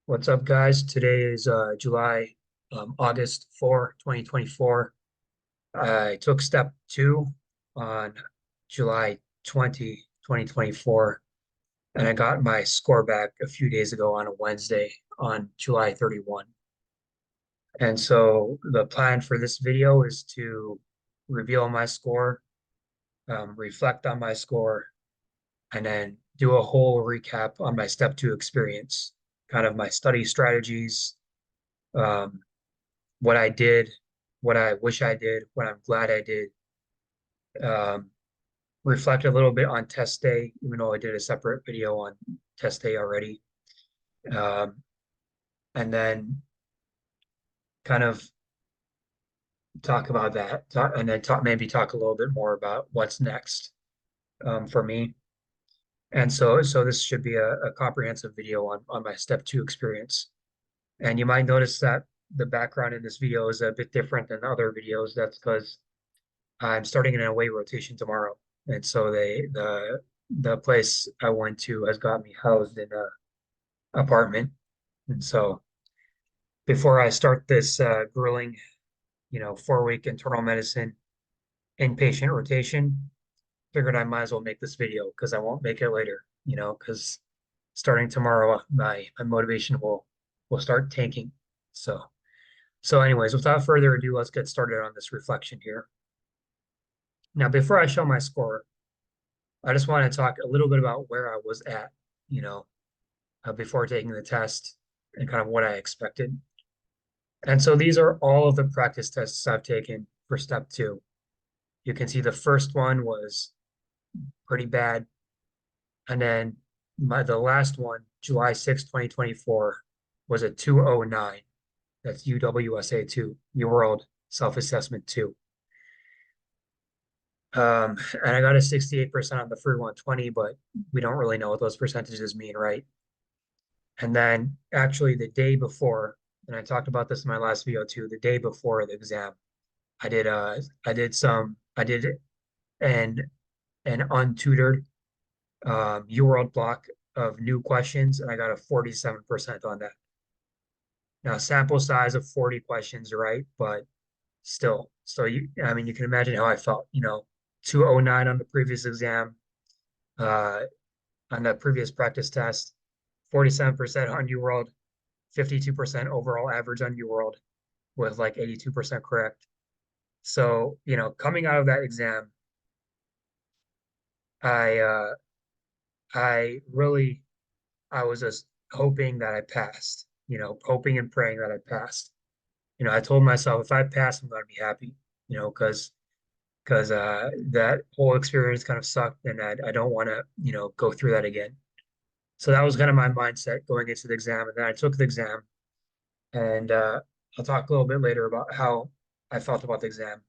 What's up, guys? Today is August 4, 2024. I took step two on July 20, 2024, and I got my score back a few days ago on a Wednesday on July 31. And so the plan for this video is to reveal my score, reflect on my score, and then do a whole recap on my step two experience, kind of my study strategies, um, what I did, what I wish I did, what I'm glad I did. Um, Reflect a little bit on test day, even though I did a separate video on test day already. Um, and then kind of talk about that, and then maybe talk a little bit more about what's next for me. And so this should be a comprehensive video on my step two experience. And you might notice that the background in this video is a bit different than other videos. That's because I'm starting an away rotation tomorrow, and so the place I went to has got me housed in a apartment. And so before I start this grueling, 4 week internal medicine inpatient rotation, figured I might as well make this video because I won't make it later. Because starting tomorrow, my motivation will start tanking. So anyways, without further ado, let's get started on this reflection here. Now, before I show my score, I just want to talk a little bit about where I was at, you know, before taking the test and kind of what I expected. And so these are all of the practice tests I've taken for step two. You can see the first one was pretty bad. And then the last one, July 6, 2024, was a 209. That's UWSA 2, Your World Self-Assessment 2. And I got a 68% on the free 120, but we don't really know what those percentages mean, right? And then actually the day before, and I talked about this in my last video too, the day before the exam, I did an untutored UWorld block of new questions, and I got a 47% on that. Now sample size of 40 questions, right? But still, I mean, you can imagine how I felt, 209 on the previous exam, uh, on the previous practice test, 47% on UWorld, 52% overall average on UWorld with like 82% correct. So, coming out of that exam, I uh I really I was just hoping that I passed, hoping and praying that I passed. I told myself if I pass, I'm gonna be happy, because that whole experience kind of sucked and I don't want to, go through that again. So that was kind of my mindset going into the exam. And then I took the exam and I'll talk a little bit later about how I felt about the exam.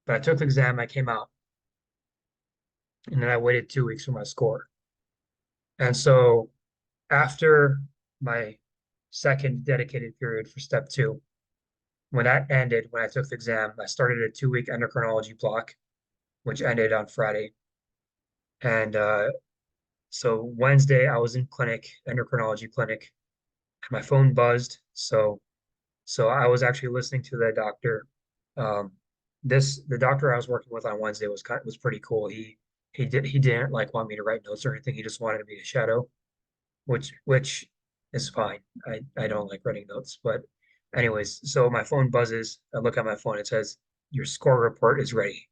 But I took the exam, I came out, and then I waited 2 weeks for my score. And so after my second dedicated period for step two, when that ended, when I took the exam, I started a 2 week endocrinology block, which ended on Friday. And so Wednesday, I was in clinic, endocrinology clinic, and my phone buzzed. So I was actually listening to the doctor. Um, the doctor I was working with on Wednesday was pretty cool. He didn't like want me to write notes or anything. He just wanted me to shadow, which is fine. I don't like writing notes, but anyways, so my phone buzzes. I look at my phone. It says your score report is ready,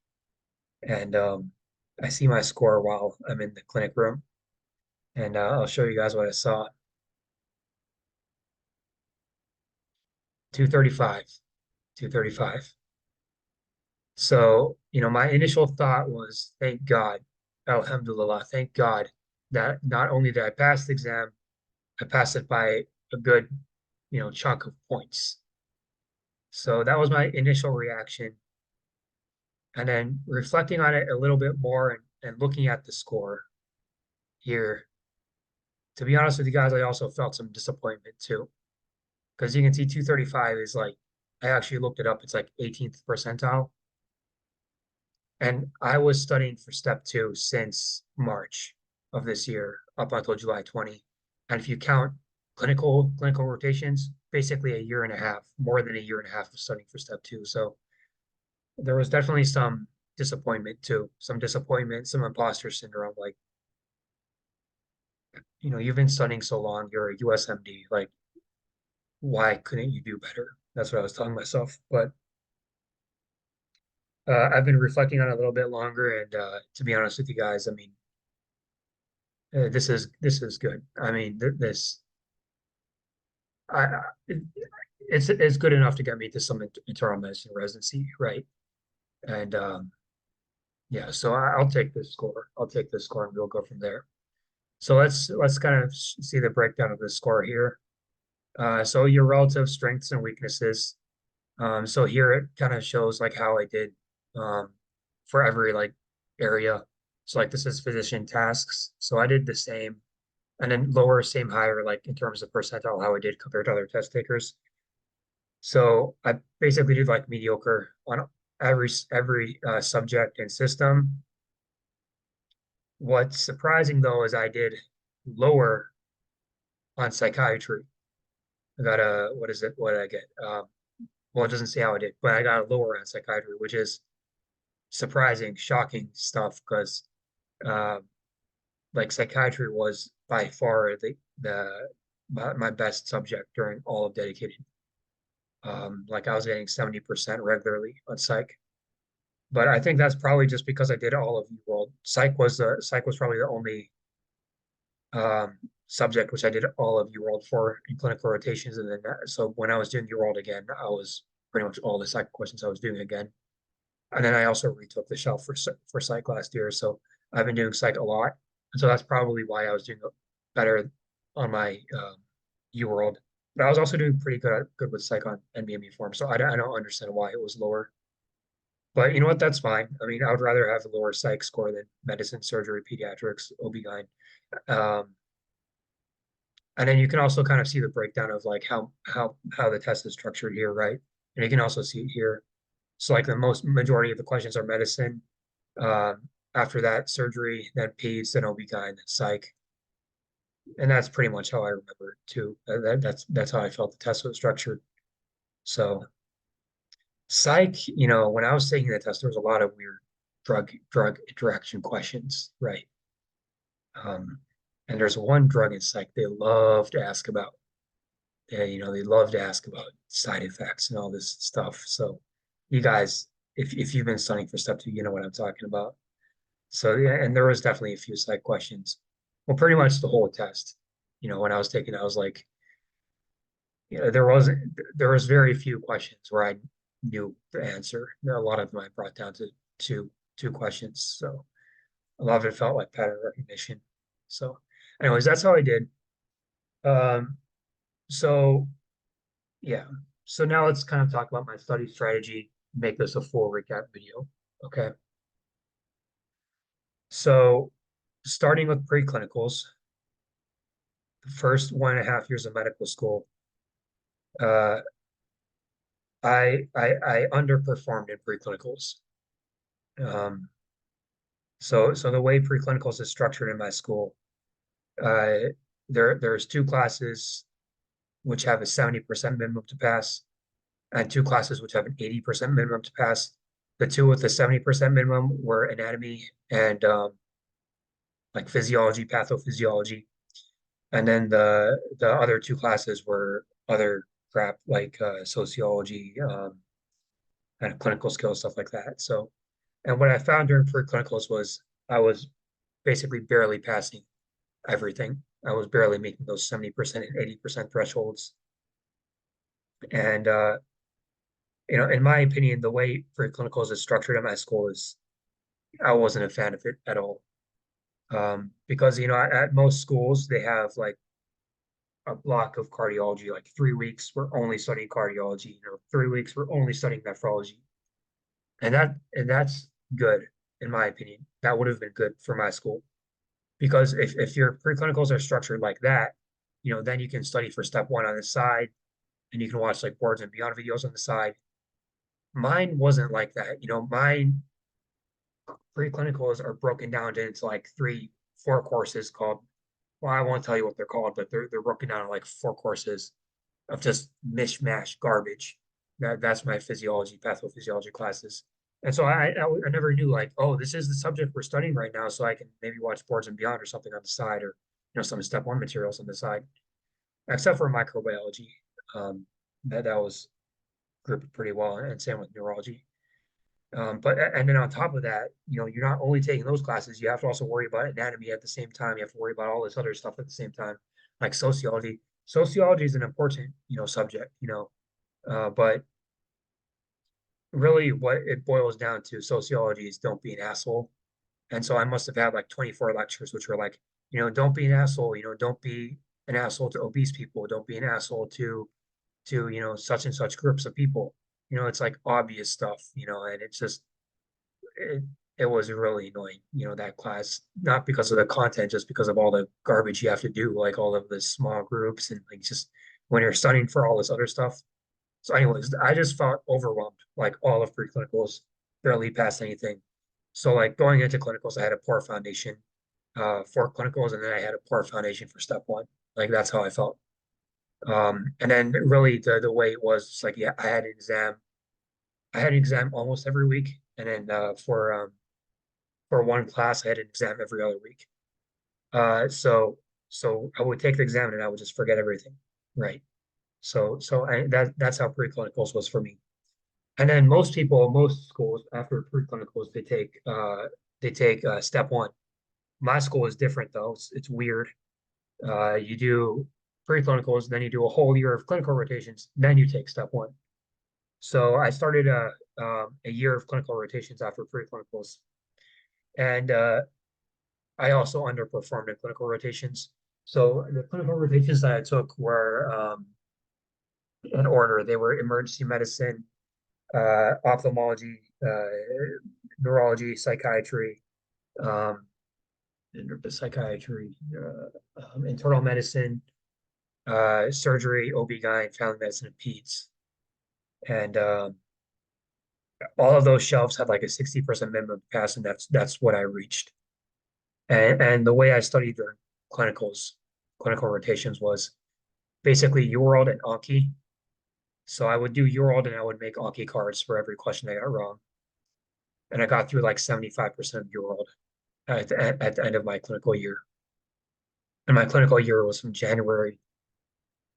and I see my score while I'm in the clinic room, and I'll show you guys what I saw. 235, 235. So, my initial thought was, thank God, Alhamdulillah, thank God that not only did I pass the exam, I passed it by a good, chunk of points. So that was my initial reaction. And then reflecting on it a little bit more and looking at the score here, to be honest with you guys, I also felt some disappointment too. Because you can see 235 is like, I actually looked it up, it's like 18th percentile. And I was studying for step two since March of this year up until July 20. And if you count clinical rotations, basically a year and a half, more than a year and a half of studying for step two. So there was definitely some disappointment too, some disappointment, some imposter syndrome. Like, you've been studying so long, you're a USMD, like, why couldn't you do better? That's what I was telling myself. But I've been reflecting on it a little bit longer, and to be honest with you guys, I mean, this is good. I mean, this I it, it's good enough to get me to some internal medicine residency, right? And yeah, so I'll take this score. I'll take this score, and we'll go from there. So let's kind of see the breakdown of the score here. So your relative strengths and weaknesses. So here it kind of shows like how I did um, for every like area. So like this is physician tasks. So I did the same, and then lower, same, higher, like in terms of percentile, how I did compared to other test takers. So I basically did like mediocre on every subject and system. What's surprising though is I did lower on psychiatry. I got a what is it? What did I get? Well, it doesn't say how I did, but I got a lower on psychiatry, which is surprising, shocking stuff because uh, like psychiatry was by far my best subject during all of dedicated. Like I was getting 70% regularly on psych. But I think that's probably just because I did all of UWorld. Psych was probably the only um, subject which I did all of UWorld for in clinical rotations, and then so when I was doing UWorld again, I was pretty much all the psych questions I was doing again. And then I also retook the shelf for psych last year, so I've been doing psych a lot, and so that's probably why I was doing better on my UWorld. But I was also doing pretty good with psych on NBME form, so I don't understand why it was lower. But you know what? That's fine. I mean, I would rather have a lower psych score than medicine, surgery, pediatrics, OB-GYN. Um, and then you can also kind of see the breakdown of like how the test is structured here, right? And you can also see it here. So like the most majority of the questions are medicine. After that, surgery, then peds, then OB-GYN, then psych. And that's pretty much how I remember it too. That's how I felt the test was structured. So psych, when I was taking the test, there was a lot of weird drug interaction questions, right? Um, and there's one drug in psych they love to ask about. They love to ask about side effects and all this stuff. So you guys, if you've been studying for step two, you know what I'm talking about. So yeah, and there was definitely a few psych questions. Well, pretty much the whole test. When I was taking, I was like, there was very few questions where I knew the answer. A lot of them I brought down to two questions. So a lot of it felt like pattern recognition. So, anyways, that's how I did. Um, so yeah. So now let's kind of talk about my study strategy, make this a full recap video. Okay. So starting with preclinicals, the first 1.5 years of medical school, uh, I underperformed in preclinicals. Um, so the way preclinicals is structured in my school, uh, there's two classes which have a 70% minimum to pass, and two classes which have an 80% minimum to pass. The two with the 70% minimum were anatomy and like physiology, pathophysiology. And then the other two classes were other crap like sociology, kind of clinical skills, stuff like that. So, and what I found during preclinicals was I was basically barely passing everything. I was barely making those 70% and 80% thresholds. And in my opinion, the way preclinicals is structured at my school is I wasn't a fan of it at all. Because at most schools they have like a block of cardiology, like 3 weeks we're only studying cardiology, 3 weeks we're only studying nephrology. And that's good, in my opinion. That would have been good for my school. Because if your preclinicals are structured like that, then you can study for step one on the side and you can watch like boards and beyond videos on the side. Mine wasn't like that. Mine preclinicals are broken down into like 3, 4 courses called well, I won't tell you what they're called, but they're broken down in like four courses of just mishmash garbage. That's my physiology, pathophysiology classes. And so I never knew like, oh, this is the subject we're studying right now, so I can maybe watch Boards and Beyond or something on the side, or some step one materials on the side, except for microbiology. That was grouped pretty well, and same with neurology. But and then on top of that, you're not only taking those classes, you have to also worry about anatomy at the same time. You have to worry about all this other stuff at the same time, like sociology. Sociology is an important, subject, but really what it boils down to, sociology is don't be an asshole. And so I must have had like 24 lectures, which were like, don't be an asshole, don't be an asshole to obese people, don't be an asshole to such and such groups of people. It's like obvious stuff, and it's just it, it was really annoying, that class, not because of the content, just because of all the garbage you have to do, like all of the small groups and like just when you're studying for all this other stuff. So, anyways, I just felt overwhelmed, like all of pre-clinicals, barely passed anything. So, like going into clinicals, I had a poor foundation for clinicals, and then I had a poor foundation for step one. Like that's how I felt. And then really the way it was like, yeah, I had an exam almost every week, and then for one class, I had an exam every other week. So I would take the exam and I would just forget everything, right? That's how pre-clinicals was for me. And then most schools after pre-clinicals, they take step one. My school is different though. It's weird. You do pre-clinicals, then you do a whole year of clinical rotations, then you take step one. So I started a year of clinical rotations after pre-clinicals, and I also underperformed in clinical rotations. So the clinical rotations that I took were in order. They were emergency medicine, ophthalmology, neurology, psychiatry, um, psychiatry, internal medicine, surgery, OB-GYN, family medicine, and peds. And all of those shelves had like a 60% minimum pass, and that's what I reached. And the way I studied during clinicals, clinical rotations was basically UWorld and Anki. So I would do UWorld and I would make Anki cards for every question I got wrong. And I got through like 75% of UWorld at the end of my clinical year. And my clinical year was from January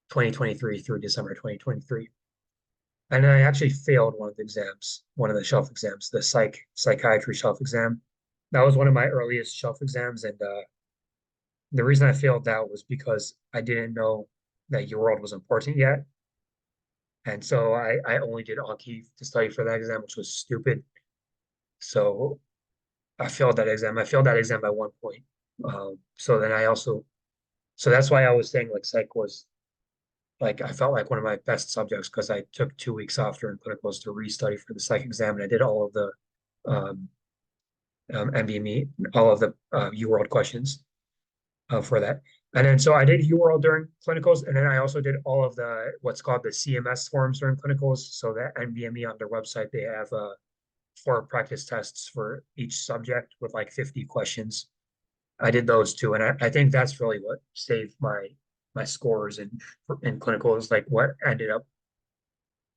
2023 through December 2023. And I actually failed one of the exams, one of the shelf exams, the psychiatry shelf exam. That was one of my earliest shelf exams, and the reason I failed that was because I didn't know that UWorld was important yet, and so I only did Anki to study for that exam, which was stupid. So I failed that exam. I failed that exam by 1 point. So then so that's why I was saying like psych was like I felt like one of my best subjects because I took 2 weeks off during clinicals to restudy for the psych exam, and I did all of the um, MBME, all of the UWorld questions for that. And then so I did UWorld during clinicals, and then I also did all of the what's called the CMS forms during clinicals. So that NBME on their website, they have 4 practice tests for each subject with like 50 questions. I did those too, and I think that's really what saved my scores in clinicals, like what ended up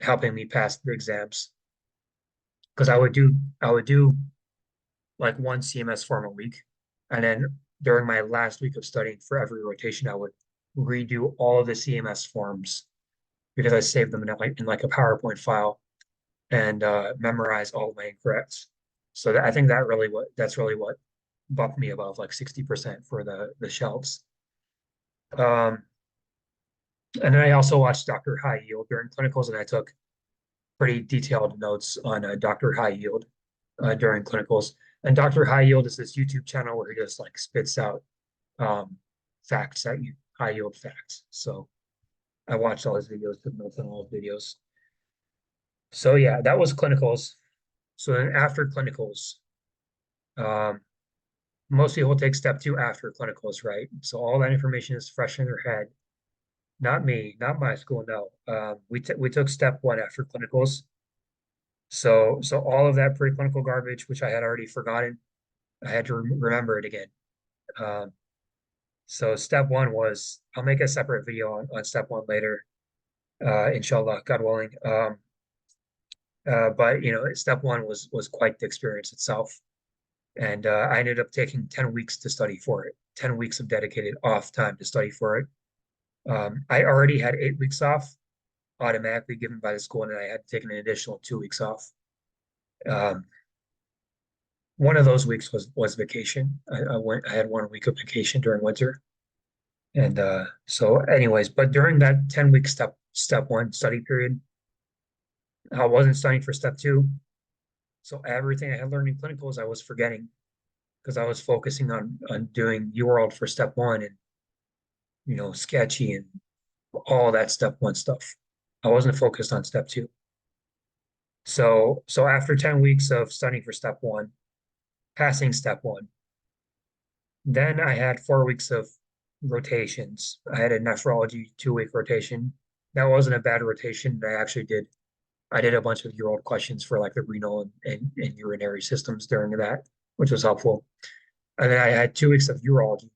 helping me pass the exams. Because I would do like one CMS form a week, and then during my last week of studying for every rotation, I would redo all of the CMS forms because I saved them in like a PowerPoint file and memorize all of my incorrects. So I think that's really what bumped me above like 60% for the shelves. Um, and then I also watched Dr. High Yield during clinicals, and I took pretty detailed notes on Dr. High Yield during clinicals. And Dr. High Yield is this YouTube channel where he just like spits out um, facts that you high yield facts. So I watched all his videos, took notes on all his videos. So yeah, that was clinicals. So then after clinicals, um, most people take step two after clinicals, right? So all that information is fresh in their head. Not me, not my school, no. We took step one after clinicals. So all of that preclinical garbage, which I had already forgotten, I had to remember it again. Um, So step one was, I'll make a separate video on step one later, inshallah, God willing. But step one was quite the experience itself. And I ended up taking 10 weeks to study for it, 10 weeks of dedicated off time to study for it. I already had 8 weeks off automatically given by the school, and I had taken an additional 2 weeks off. Um, one of those weeks was vacation. I had 1 week of vacation during winter. And so anyways, but during that 10-week step one study period, I wasn't studying for step two. So everything I had learned in clinicals, I was forgetting because I was focusing on doing UWorld for step one and sketchy and all that step one stuff. I wasn't focused on step two. So after 10 weeks of studying for step one, passing step one, then I had 4 weeks of rotations. I had a nephrology 2 week rotation. That wasn't a bad rotation. I did a bunch of year old questions for like the renal and urinary systems during that, which was helpful. And then I had 2 weeks of urology.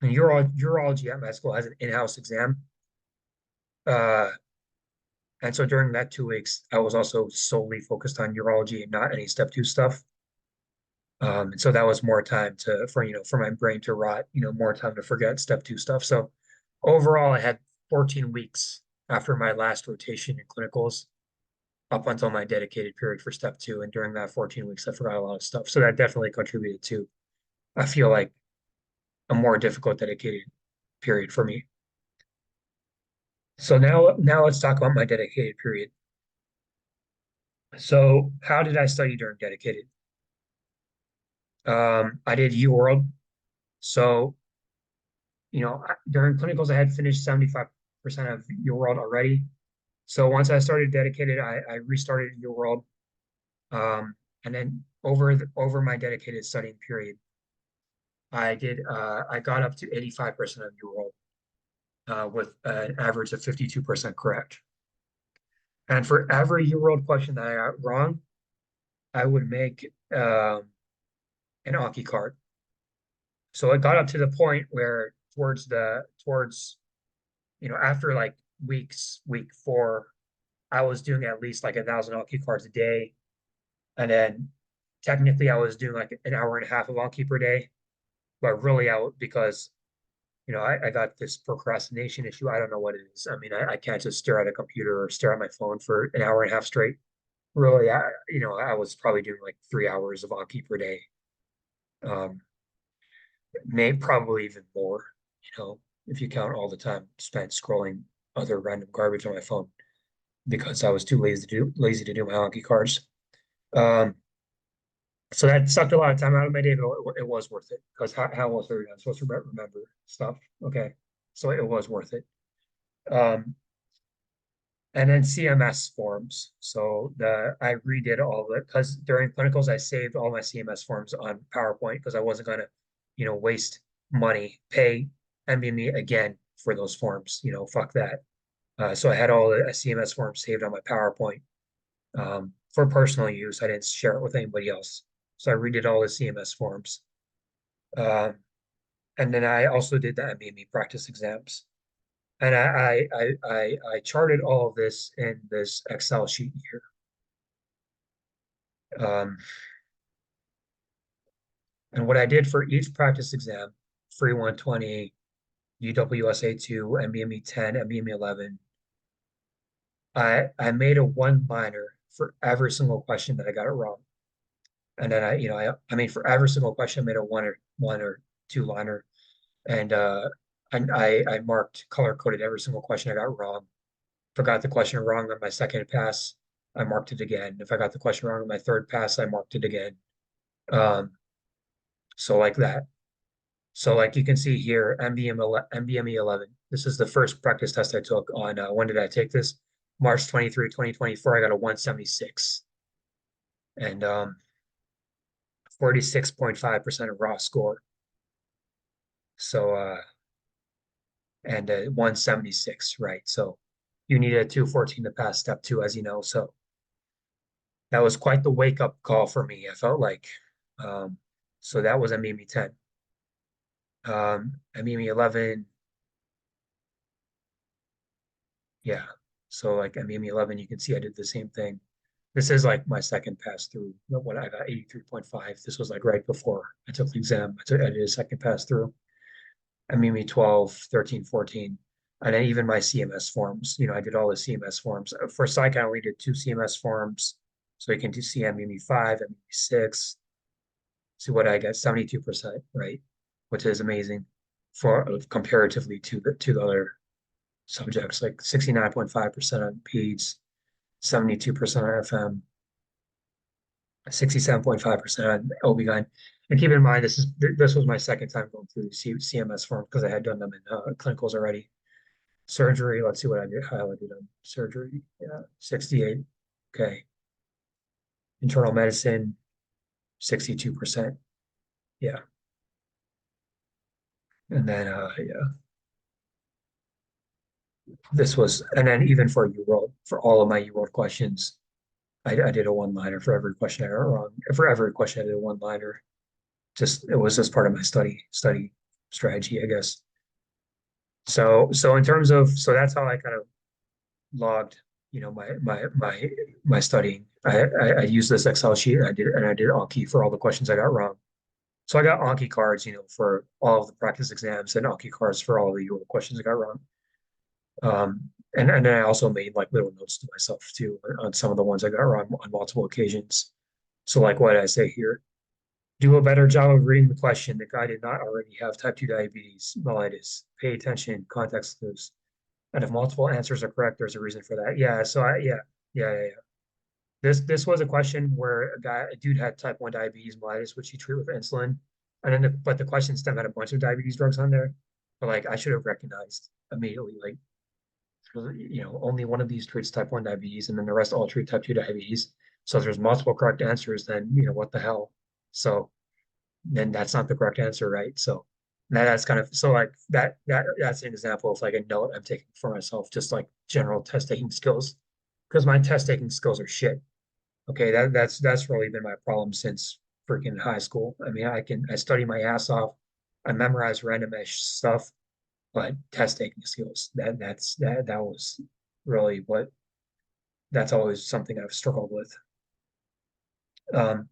And urology at my school has an in-house exam. Uh, and so during that 2 weeks, I was also solely focused on urology and not any step two stuff. And so that was more time for my brain to rot, more time to forget step two stuff. So overall, I had 14 weeks after my last rotation in clinicals up until my dedicated period for step two. And during that 14 weeks, I forgot a lot of stuff. So that definitely contributed to, I feel like, a more difficult dedicated period for me. So now let's talk about my dedicated period. So how did I study during dedicated? I did UWorld. So, during clinicals, I had finished 75% of UWorld already. So once I started dedicated, I restarted UWorld. And then over my dedicated studying period, I got up to 85% of UWorld with an average of 52% correct. And for every UWorld question that I got wrong, I would make an Anki card. So it got up to the point where towards after like week four, I was doing at least like 1,000 Anki cards a day, and then technically I was doing like an hour and a half of Anki per day, but really because I got this procrastination issue. I don't know what it is. I mean, I can't just stare at a computer or stare at my phone for an hour and a half straight. Really, I was probably doing like 3 hours of Anki per day. Um, probably even more, if you count all the time spent scrolling other random garbage on my phone because I was too lazy to do my Anki cards. Um, so that sucked a lot of time out of my day, but it was worth it because how else are you supposed to remember stuff? Okay, so it was worth it. Um, and then CMS forms. So I redid all of it because during clinicals I saved all my CMS forms on PowerPoint because I wasn't gonna, waste money, pay MBME again for those forms. Fuck that. So I had all the CMS forms saved on my PowerPoint for personal use. I didn't share it with anybody else. So I redid all the CMS forms. Um, and then I also did the MBME practice exams. And I charted all of this in this Excel sheet here. And what I did for each practice exam, Free 120, UWSA 2, MBME 10, MBME 11, I made a one-liner for every single question that I got it wrong. And then I mean for every single question I made a one or two liner. And I marked color coded every single question I got wrong. If I got the question wrong on my second pass, I marked it again. If I got the question wrong on my third pass, I marked it again. So like that. So like you can see here, MBME 11. This is the first practice test I took on, when did I take this? March 23, 2024. I got a 176 and 46.5% of raw score. So, and 176, right? So you need a 214 to pass step two, as you know. So that was quite the wake up call for me. I felt like, so that was a Mimi 10. MEME 11, yeah. So like MEME 11, you can see I did the same thing. This is like my second pass through. When I got 83.5, this was like right before I took the exam. I did a second pass through. MEME 12, 13, 14, and then even my CMS forms. I did all the CMS forms. For psych, I only did two CMS forms. So you can do see MEME 5, MEME 6. See what I got, 72%, right? Which is amazing for comparatively to the other subjects, like 69.5% on peds, 72% on FM, 67.5% on OB-GYN. And keep in mind, this was my second time going through the CMS form because I had done them in clinicals already. Surgery, let's see what I did, how I did on surgery. Yeah, 68. Okay. Internal medicine, 62%. Yeah. And then yeah, this was, and then even for UWorld, for all of my UWorld questions, I did a one-liner for every question I got wrong. For every question I did a one-liner. Just it was just part of my study strategy, I guess. So in terms of that's how I kind of logged, my studying. I used this Excel sheet and I did Anki for all the questions I got wrong. So I got Anki cards, for all of the practice exams and Anki cards for all the UWorld questions I got wrong. And then I also made like little notes to myself too on some of the ones I got wrong on multiple occasions. So like what did I say here? Do a better job of reading the question. The guy did not already have type 2 diabetes, mellitus. Pay attention, context clues. And if multiple answers are correct, there's a reason for that. Yeah, so yeah. This was a question where a dude had type 1 diabetes mellitus, which he treated with insulin. And then but the question stem had a bunch of diabetes drugs on there. But like I should have recognized immediately, like only one of these treats type 1 diabetes, and then the rest all treat type 2 diabetes. So if there's multiple correct answers, then what the hell? So then that's not the correct answer, right? So that's kind of so like that's an example of like a note I'm taking for myself, just like general test taking skills, because my test taking skills are shit. Okay, that's really been my problem since freaking high school. I mean, I study my ass off, I memorize randomish stuff, but test taking skills that was really what that's always something I've struggled with. Um,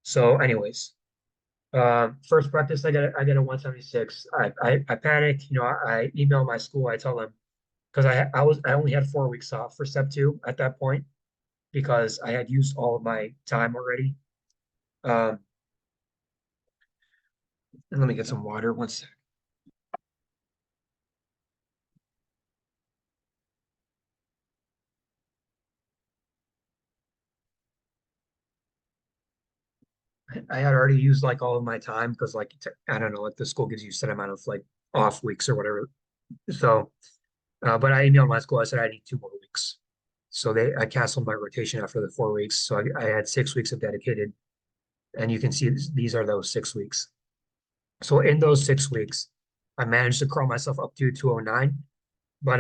so anyways, first practice I get a 176. I panic, I email my school, I tell them because I only had 4 weeks off for step two at that point because I had used all of my time already. Um, and let me get some water one sec. I had already used like all of my time because like I don't know, like the school gives you a set amount of like off weeks or whatever. So, but I emailed my school. I said I need 2 more weeks. So I canceled my rotation after the 4 weeks. So I had 6 weeks of dedicated, and you can see these are those 6 weeks. So in those 6 weeks, I managed to crawl myself up to 209, but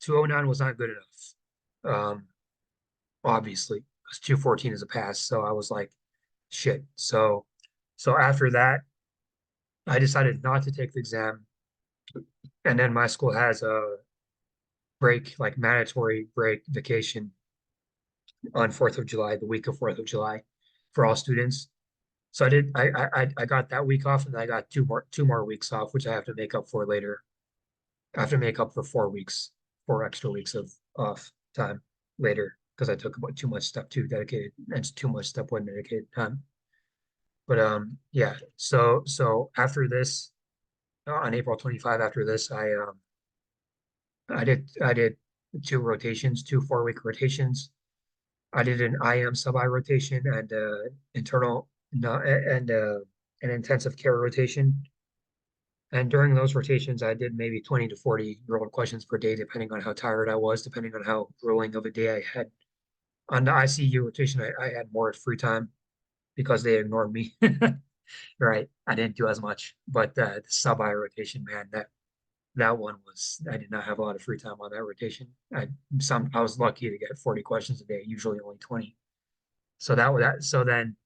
209 was not good enough. Obviously, because 214 is a pass. So I was like, shit. So after that, I decided not to take the exam. And then my school has a break, like mandatory break vacation on 4th of July, the week of 4th of July for all students. So I got that week off and I got two more weeks off, which I have to make up for later. I have to make up for 4 weeks, 4 extra weeks of off time later because I took about too much step two dedicated and too much step one dedicated time. But yeah, so after this, on April 25, after this, I did two rotations, two 4 week rotations. I did an IM sub-I rotation and internal no, and an intensive care rotation. And during those rotations, I did maybe 20 to 40-year-old questions per day, depending on how tired I was, depending on how grueling of a day I had. On the ICU rotation, I had more free time because they ignored me. Right. I didn't do as much. But the sub-I rotation, man, that one was I did not have a lot of free time on that rotation. I was lucky to get 40 questions a day, usually only 20. So so then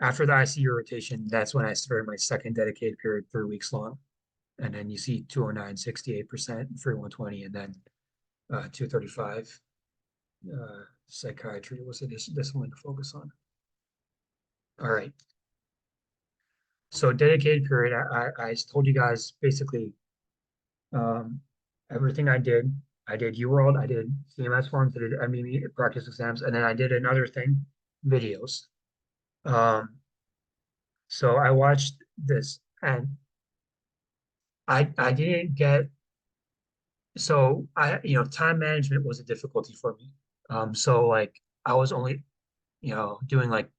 after the ICU rotation, that's when I started my second dedicated period, 3 weeks long. And then you see 209, 68%, free 120, and then 235. Psychiatry was a discipline to focus on. All right. So dedicated period, I told you guys basically um, everything I did. I did UWorld, I did CMS forms, I did MEME practice exams, and then I did another thing, videos. Um, so I watched this and I didn't get so I time management was a difficulty for me. So like I was only doing like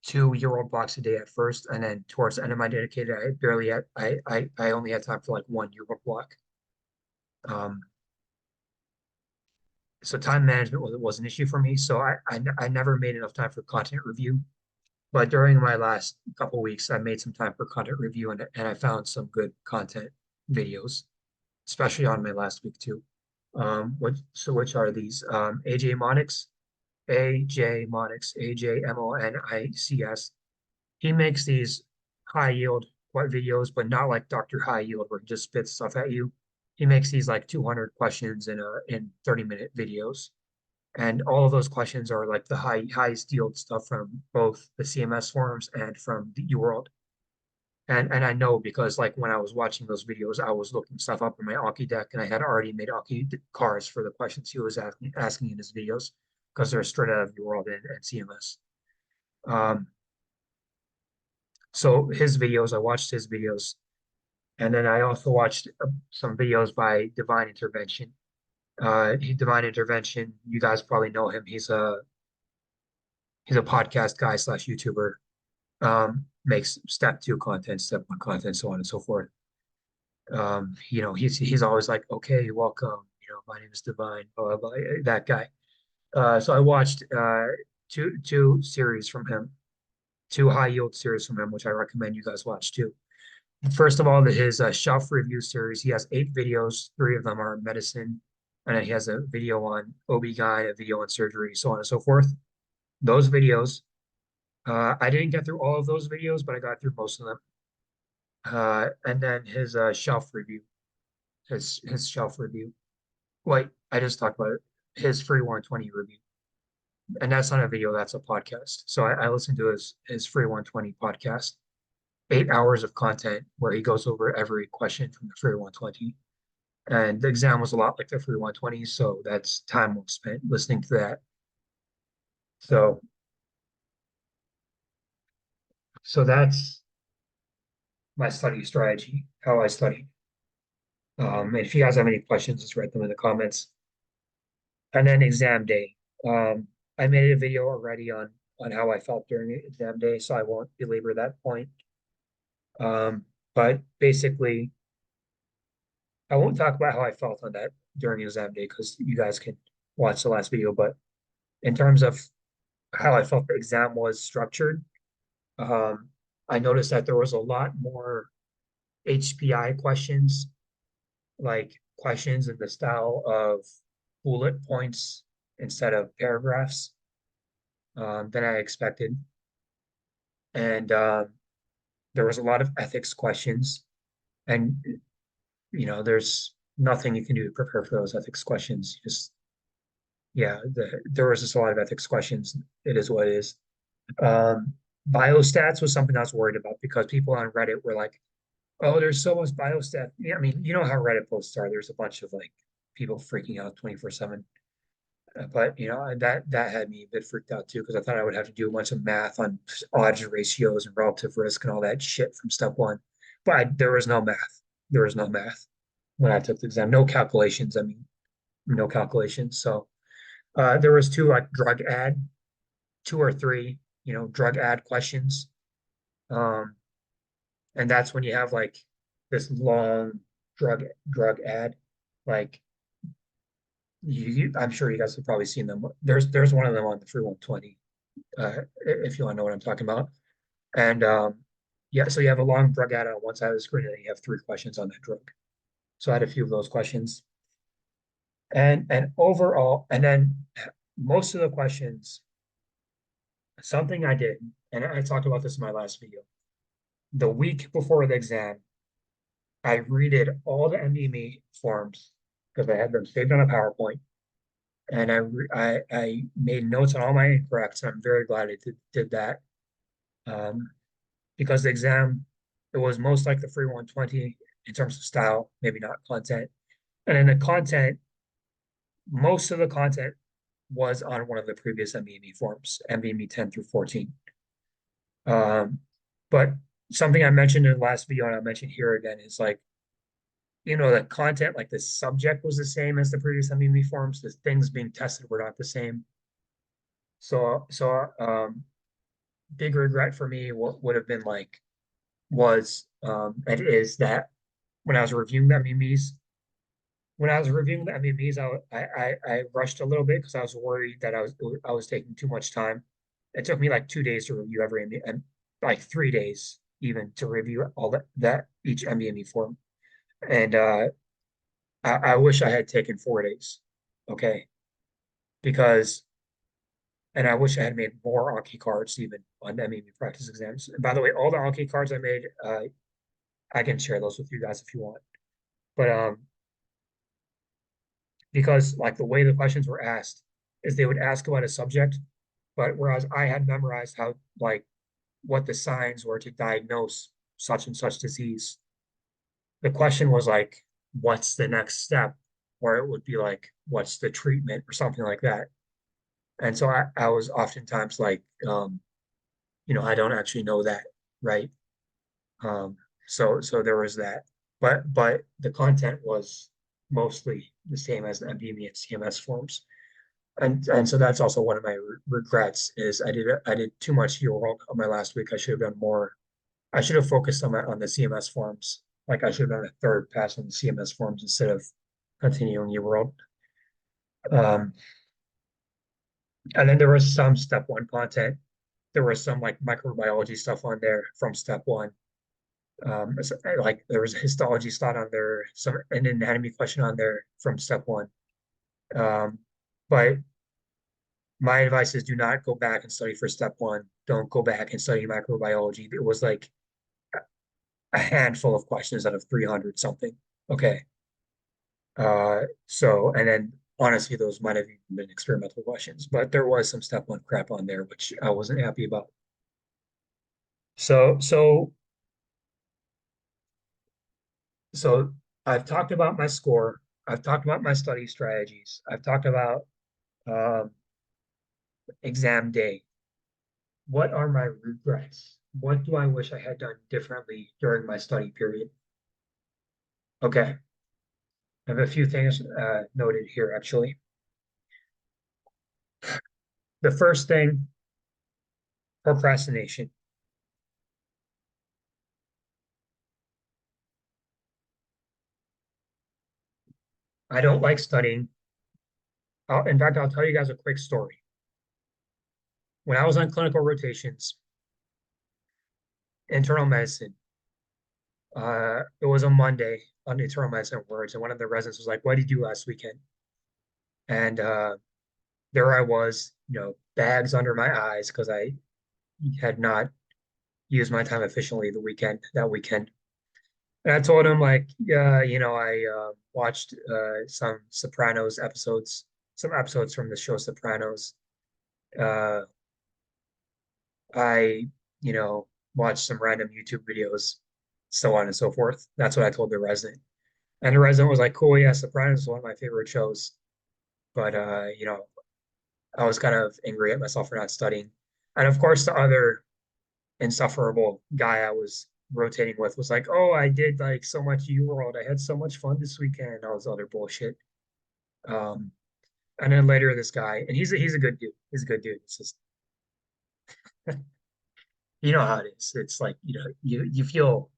2 year-old blocks a day at first, and then towards the end of my dedicated, I barely had I only had time for like 1 year-old block. Um, so time management was an issue for me. So I never made enough time for content review. But during my last couple weeks, I made some time for content review, and I found some good content videos, especially on my last week too. Which are these? AJ Monix, AJMonics. He makes these high yield videos, but not like Dr. High Yield where he just spits stuff at you. He makes these like 200 questions in 30-minute videos. And all of those questions are like the highest yield stuff from both the CMS forums and from the UWorld. And I know because like when I was watching those videos, I was looking stuff up in my Anki deck, and I had already made Anki cars for the questions he was asking in his videos because they're straight out of UWorld and CMS. Um, so his videos, I watched his videos, and then I also watched some videos by Divine Intervention. Divine Intervention, you guys probably know him. He's a podcast guy slash YouTuber. Makes step two content, step one content, so on and so forth. He's always like, okay, welcome. My name is Divine, blah, blah, blah, that guy. So I watched two series from him, two high yield series from him, which I recommend you guys watch too. First of all, his shelf review series, he has 8 videos. 3 of them are medicine, and then he has a video on OB-GYN, a video on surgery, so on and so forth. Those videos, I didn't get through all of those videos, but I got through most of them. And then his shelf review, his shelf review. Wait, I just talked about it. His free 120 review, and that's not a video, that's a podcast. So I listened to his free 120 podcast, 8 hours of content where he goes over every question from the free 120. And the exam was a lot like the free 120, so that's time well spent listening to that. So so that's my study strategy, how I study. If you guys have any questions, just write them in the comments. And then exam day. I made a video already on how I felt during exam day, so I won't belabor that point. But basically, I won't talk about how I felt on that during exam day because you guys can watch the last video. But in terms of how I felt the exam was structured, um, I noticed that there was a lot more HPI questions, like questions in the style of bullet points instead of paragraphs, than I expected. And there was a lot of ethics questions. And, there's nothing you can do to prepare for those ethics questions. Yeah, there was just a lot of ethics questions. It is what it is. Um, Biostats was something I was worried about because people on Reddit were like, oh, there's so much biostat. Yeah, I mean, you know how Reddit posts are. There's a bunch of like people freaking out 24/7. But that had me a bit freaked out too because I thought I would have to do a bunch of math on odds and ratios and relative risk and all that shit from step one. But there was no math. There was no math when I took the exam. No calculations. I mean, no calculations. So there was 2 like drug ad, 2 or 3, drug ad questions. Um, and that's when you have like this long drug ad, like I'm sure you guys have probably seen them. There's one of them on the free 120, if you want to know what I'm talking about. And yeah, so you have a long drug ad on one side of the screen, and then you have 3 questions on that drug. So I had a few of those questions, and overall, and then most of the questions, something I did, and I talked about this in my last video. The week before the exam, I redid all the MDME forms because I had them saved on a PowerPoint, and I made notes on all my incorrects. And I'm very glad I did that, um, because the exam, it was most like the free 120 in terms of style, maybe not content. And in the content, most of the content was on one of the previous MDME forms, MDME 10 through 14. Um, but something I mentioned in the last video and I'll mention here again is like, the content, like the subject was the same as the previous MDME forms. The things being tested were not the same. So big regret for me would have been like, it is that when I was reviewing the MDMEs, I rushed a little bit because I was worried that I was taking too much time. It took me like 2 days to review every MD, and like 3 days even to review all that each MDME form. And I wish I had taken 4 days. Okay. Because and I wish I had made more Anki cards even on MDME practice exams. And by the way, all the Anki cards I made, I can share those with you guys if you want. But because like the way the questions were asked is they would ask about a subject, but whereas I had memorized how like what the signs were to diagnose such and such disease, the question was like, what's the next step? Or it would be like, what's the treatment or something like that. And so I was oftentimes like, I don't actually know that, right? So there was that. But the content was mostly the same as the MDME and CMS forms. And so that's also one of my regrets is I did too much UWorld on my last week. I should have done more. I should have focused on the CMS forms. Like I should have done a third pass on the CMS forms instead of continuing UWorld. Um, and then there was some step one content. There was some like microbiology stuff on there from step one. Like there was a histology slot on there, some an anatomy question on there from step one. Um, but my advice is do not go back and study for step one. Don't go back and study microbiology. It was like a handful of questions out of 300 something. Okay. And then honestly, those might have even been experimental questions, but there was some step one crap on there, which I wasn't happy about. So, so, so I've talked about my score. I've talked about my study strategies. I've talked about um, exam day. What are my regrets? What do I wish I had done differently during my study period? Okay, I have a few things noted here, actually. The first thing, procrastination. I don't like studying. In fact, I'll tell you guys a quick story. When I was on clinical rotations, internal medicine, it was a Monday on internal medicine words, and one of the residents was like, "What did you do last weekend?" And there I was, bags under my eyes because I had not used my time efficiently that weekend. And I told him like, yeah, I watched some episodes from the show Sopranos. Uh, I, watched some random YouTube videos, so on and so forth. That's what I told the resident. And the resident was like, cool, yeah, Sopranos is one of my favorite shows. But I was kind of angry at myself for not studying. And of course, the other insufferable guy I was rotating with was like, "Oh, I did like so much UWorld. I had so much fun this weekend." All this other bullshit. Um, and then later, this guy, and he's a good dude. He's a good dude. It's just you know how it is. It's like you feel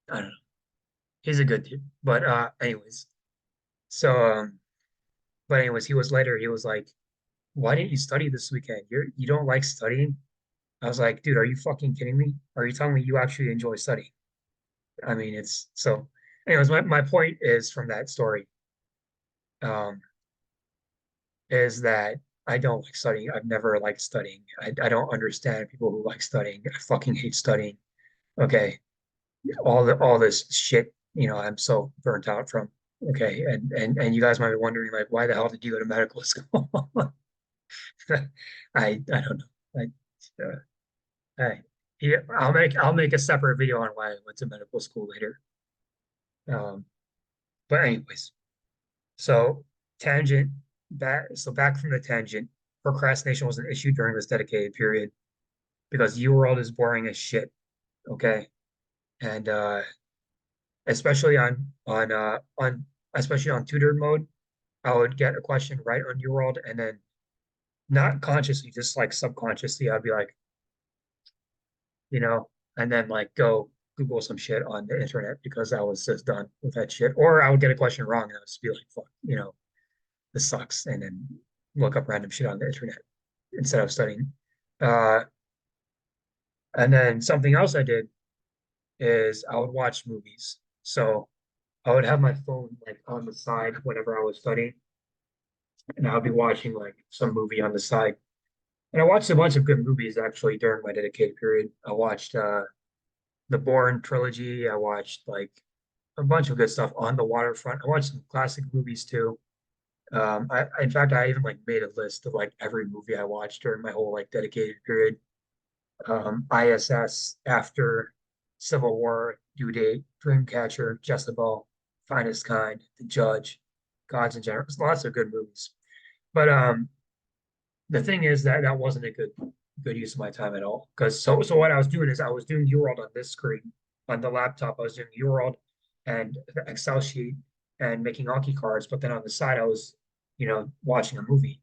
I don't know. He's a good dude. But so but anyways, he was like, "Why didn't you study this weekend? You don't like studying?" I was like, "Dude, are you fucking kidding me? Are you telling me you actually enjoy studying?" I mean, it's so. Anyways, my point is from that story, um, is that I don't like studying. I've never liked studying. I don't understand people who like studying. I fucking hate studying. Okay, all this shit I'm so burnt out from. Okay, and you guys might be wondering like, why the hell did you go to medical school? I don't know. I yeah, I'll make a separate video on why I went to medical school later. Um, but anyways, so tangent back from the tangent. Procrastination was an issue during this dedicated period because UWorld is boring as shit. Okay, and especially on especially on tutored mode, I would get a question right on UWorld and then not consciously, just like subconsciously, I'd be like, you know, and then like go Google some shit on the internet because I was just done with that shit. Or I would get a question wrong and I would just be like, fuck, this sucks. And then look up random shit on the internet instead of studying. Uh, and then something else I did is I would watch movies. So I would have my phone like on the side whenever I was studying, and I would be watching like some movie on the side. And I watched a bunch of good movies actually during my dedicated period. I watched the Bourne trilogy. I watched like a bunch of good stuff on the waterfront. I watched some classic movies too. In fact, I even like made a list of like every movie I watched during my whole like dedicated period. ISS, After, Civil War, Due Date, Dreamcatcher, Jezebel, Finest Kind, The Judge, Gods and Generals. Lots of good movies. But the thing is that that wasn't a good use of my time at all. Because so what I was doing is I was doing UWorld on this screen on the laptop. I was doing UWorld and the Excel sheet and making Anki cards, but then on the side I was, watching a movie.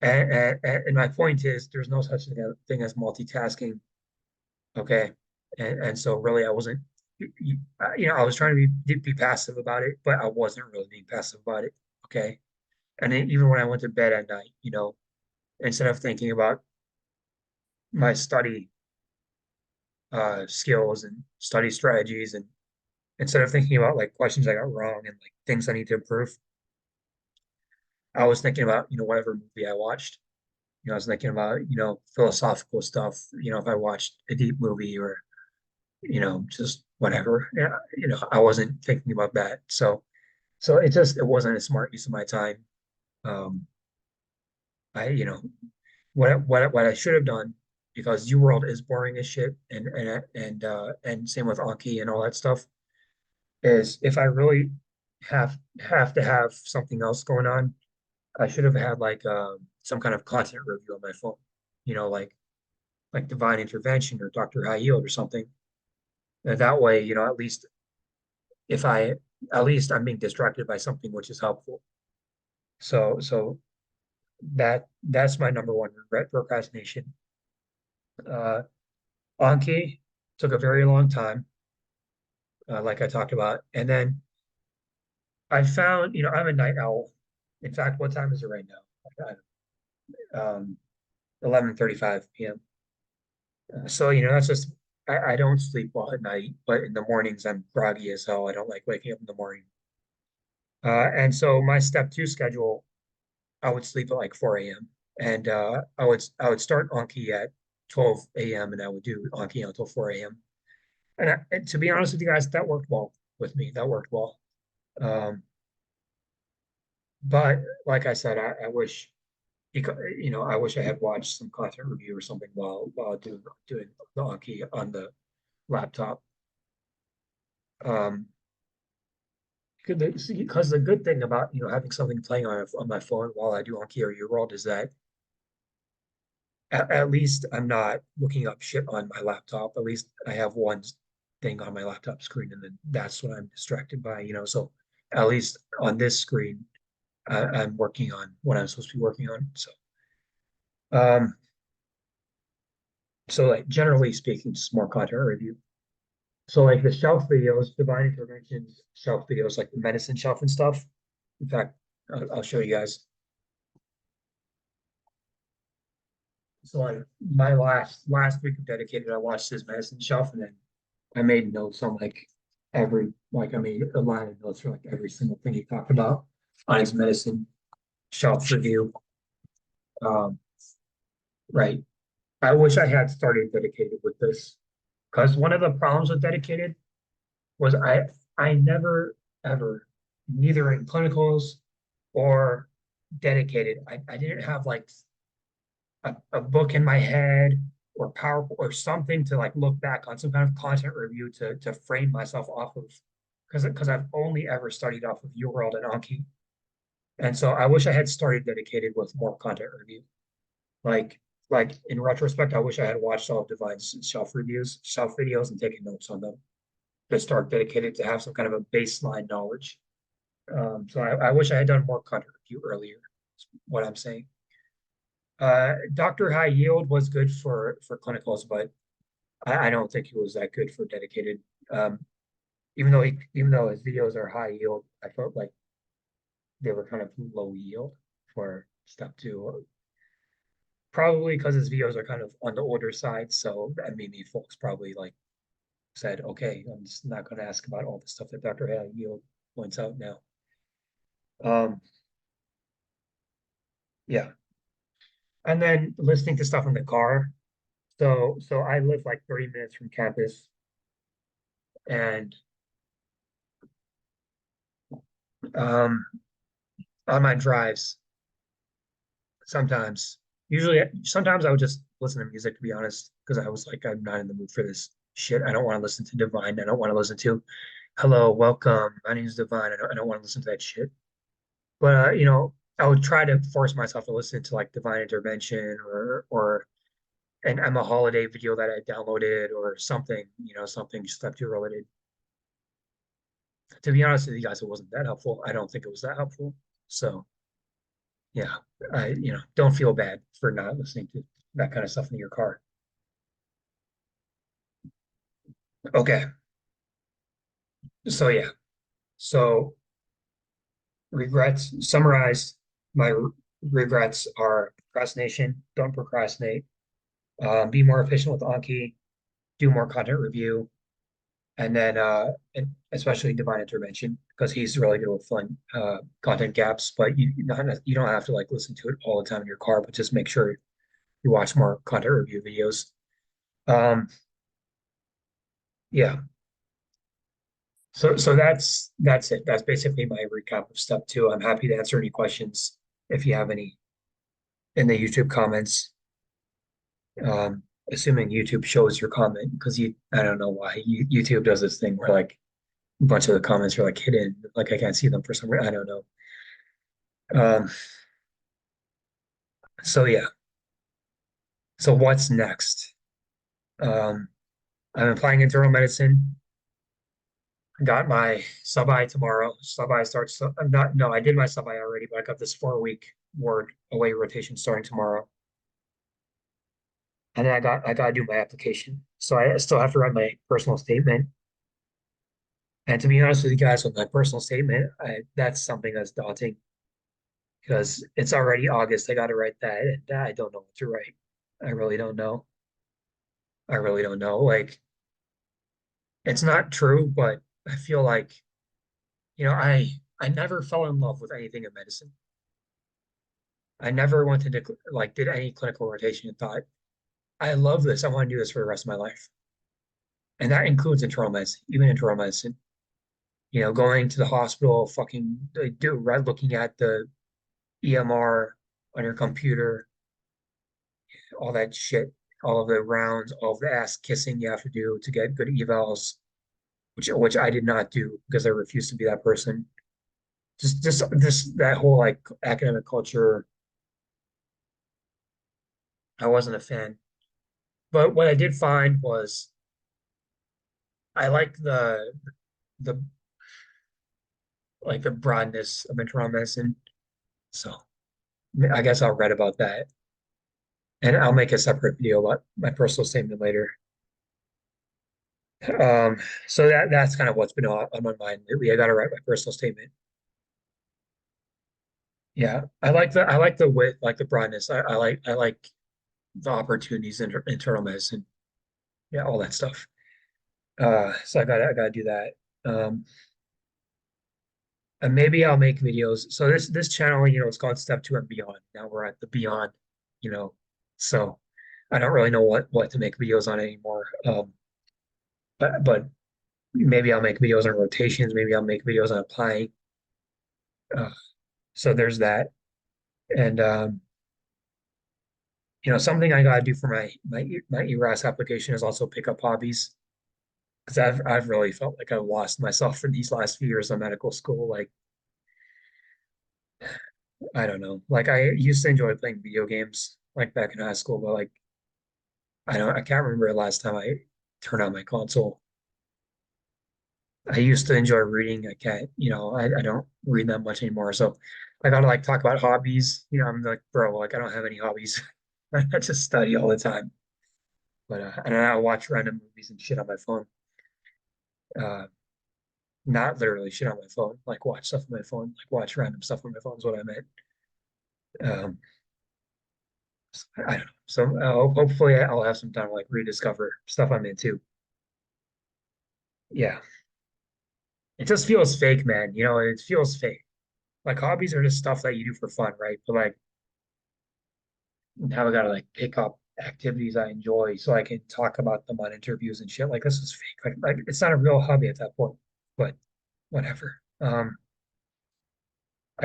And my point is, there's no such thing as multitasking. Okay, and so really, I wasn't, I was trying to be passive about it, but I wasn't really being passive about it. Okay, and then even when I went to bed at night, instead of thinking about my study skills and study strategies, and instead of thinking about like questions I got wrong and like things I need to improve, I was thinking about whatever movie I watched. I was thinking about philosophical stuff. If I watched a deep movie or just whatever. Yeah, I wasn't thinking about that. So it wasn't a smart use of my time. Um, what I should have done, because UWorld is boring as shit, and same with Anki and all that stuff, is if I really have to have something else going on, I should have had like some kind of content review on my phone, like Divine Intervention or Dr. High Yield or something. And that way, if I at least I'm being distracted by something which is helpful. So that's my number one regret, procrastination. Uh, Anki took a very long time, like I talked about, and then I found, I'm a night owl. In fact, what time is it right now? 11:35 p.m. So that's just I don't sleep well at night, but in the mornings I'm groggy as hell. I don't like waking up in the morning. And so my step two schedule, I would sleep at like 4 a.m. and I would start Anki at 12 a.m. and I would do Anki until 4 a.m. And to be honest with you guys, that worked well with me. That worked well. Um, but like I said, I wish I wish I had watched some content review or something while doing the Anki on the laptop. Um, because the good thing about having something playing on my phone while I do Anki or UWorld is that at least I'm not looking up shit on my laptop. At least I have one thing on my laptop screen, and then that's what I'm distracted by, So at least on this screen, I'm working on what I'm supposed to be working on. Um, so like generally speaking, just more content review. So like the shelf videos, divine interventions, shelf videos, like the medicine shelf and stuff. In fact, I'll show you guys. So like my last week of dedicated, I watched his medicine shelf, and then I made notes on I made a line of notes for like every single thing he talked about on his medicine shelf review. Um, right. I wish I had started dedicated with this because one of the problems with dedicated was I never ever, neither in clinicals or dedicated, I didn't have like a book in my head or PowerPoint or something to like look back on some kind of content review to frame myself off of because I've only ever studied off of UWorld and Anki. And so I wish I had started dedicated with more content review. Like like in retrospect, I wish I had watched all of Divine's shelf reviews, shelf videos, and taken notes on them to start dedicated to have some kind of a baseline knowledge. So I wish I had done more content review earlier, is what I'm saying. Dr. High Yield was good for clinicals, but I don't think he was that good for dedicated. Um, even though his videos are high yield, I felt like they were kind of low yield for step two. Probably because his videos are kind of on the older side, so that made me folks probably like said, okay, I'm just not going to ask about all the stuff that Dr. High Yield points out now. Um, yeah, and then listening to stuff in the car. So I live like 30 minutes from campus, and um, on my drives, sometimes, usually, sometimes I would just listen to music to be honest, because I was like, I'm not in the mood for this shit. I don't want to listen to Divine. I don't want to listen to Hello, welcome. My name is Divine. I don't want to listen to that shit. But I would try to force myself to listen to like Divine Intervention or an Emma Holiday video that I downloaded or something, something step two related. To be honest with you guys, it wasn't that helpful. I don't think it was that helpful. So yeah, don't feel bad for not listening to that kind of stuff in your car. Okay. So yeah. So regrets summarized, my regrets are procrastination, don't procrastinate, be more efficient with Anki, do more content review, and then and especially divine intervention because he's really good with filling content gaps. But you don't have to like listen to it all the time in your car, but just make sure you watch more content review videos. Um, yeah. So that's it. That's basically my recap of step two. I'm happy to answer any questions if you have any in the YouTube comments. Assuming YouTube shows your comment because I don't know why YouTube does this thing where like a bunch of the comments are like hidden, like I can't see them for some reason. I don't know. Um, so yeah. So what's next? Um, I'm applying internal medicine. Got my sub-I tomorrow. Sub-I starts. I'm not. No, I did my sub-I already, but I got this 4 week ward away rotation starting tomorrow, and then I got to do my application. So I still have to write my personal statement. And to be honest with you guys, with my personal statement, that's something that's daunting because it's already August. I got to write that, and I don't know what to write. I really don't know. I really don't know. Like, it's not true, but I feel like, I never fell in love with anything in medicine. I never went to like did any clinical rotation and thought, I love this. I want to do this for the rest of my life. And that includes internal medicine, even internal medicine. Going to the hospital, fucking do right, looking at the EMR on your computer, all that shit, all of the rounds, all of the ass kissing you have to do to get good evals, which I did not do because I refused to be that person. Just this that whole like academic culture, I wasn't a fan. But what I did find was I like the the broadness of internal medicine. So I guess I'll read about that. And I'll make a separate video about my personal statement later. Um, so that's kind of what's been on my mind lately. I got to write my personal statement. Yeah, I like the width, like the broadness. I like the opportunities in internal medicine. Yeah, all that stuff. So I gotta do that. Um, and maybe I'll make videos. So this channel, it's called Step Two and Beyond. Now we're at the Beyond, you know. So I don't really know what to make videos on anymore. But maybe I'll make videos on rotations, maybe I'll make videos on applying. Uh, so there's that. And something I gotta do for my ERAS application is also pick up hobbies because I've really felt like I've lost myself for these last few years of medical school. Like I don't know, like I used to enjoy playing video games like back in high school, but like I can't remember the last time I turned on my console. I used to enjoy reading. I can't, I don't read that much anymore. So I gotta like talk about hobbies. I'm like, bro, like I don't have any hobbies. I just study all the time. But and I watch random movies and shit on my phone. Uh, not literally shit on my phone, like watch stuff on my phone, like watch random stuff on my phone is what I meant. Um, I don't know. So hopefully I'll have some time to like rediscover stuff I'm into. Yeah, it just feels fake, man. It feels fake. Like hobbies are just stuff that you do for fun, right? But like now I gotta like pick up activities I enjoy so I can talk about them on interviews and shit. Like this is fake. Like it's not a real hobby at that point. But whatever. I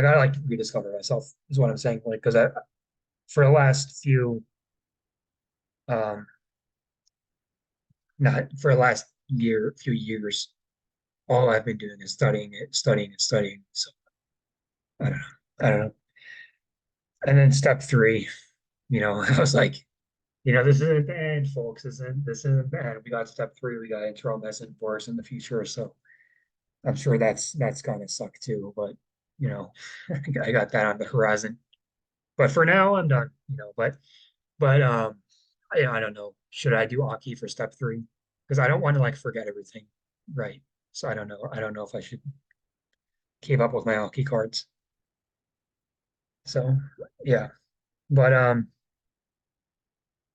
gotta like rediscover myself is what I'm saying. Like because I for the last um not for the last few years, all I've been doing is studying it, studying and studying. So I don't know. I don't know. And then step three, I was like, this isn't the end, folks. This isn't the end. We got step three. We got internal medicine for us in the future. So I'm sure that's gonna suck too. But you know, I got that on the horizon. But for now, I'm done. But I don't know. Should I do Aki for step three? Because I don't want to like forget everything, right? So I don't know. I don't know if I should keep up with my Aki cards. So yeah, but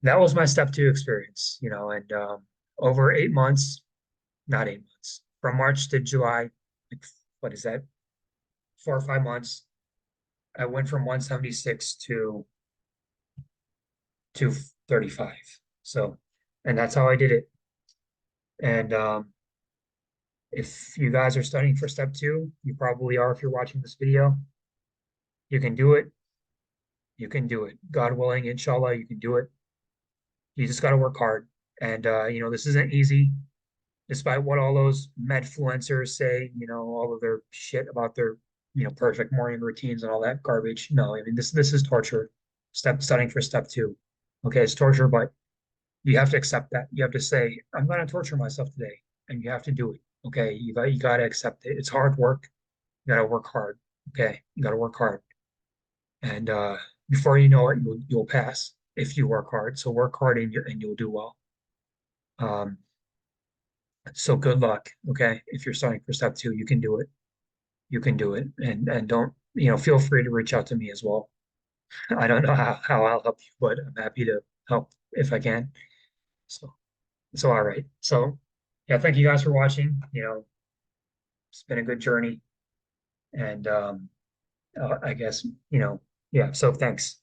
that was my step two experience, and over 8 months, not 8 months, from March to July, like what is that? 4 or 5 months. I went from 176 to 235. So, and that's how I did it. And if you guys are studying for step two, you probably are if you're watching this video. You can do it. You can do it. God willing, inshallah, you can do it. You just got to work hard. And this isn't easy, despite what all those medfluencers say, all of their shit about their, perfect morning routines and all that garbage. No, I mean this is torture. Studying for step two. Okay, it's torture, but you have to accept that. You have to say, I'm gonna torture myself today, and you have to do it. Okay, you got to accept it. It's hard work. You got to work hard. Okay, you got to work hard, and before you know it, you'll pass if you work hard. So work hard and you'll do well. Um, so good luck. Okay, if you're starting for step two, you can do it. You can do it, and don't feel free to reach out to me as well. I don't know how I'll help you, but I'm happy to help if I can. So all right. So yeah, thank you guys for watching. It's been a good journey, and I guess yeah. So thanks.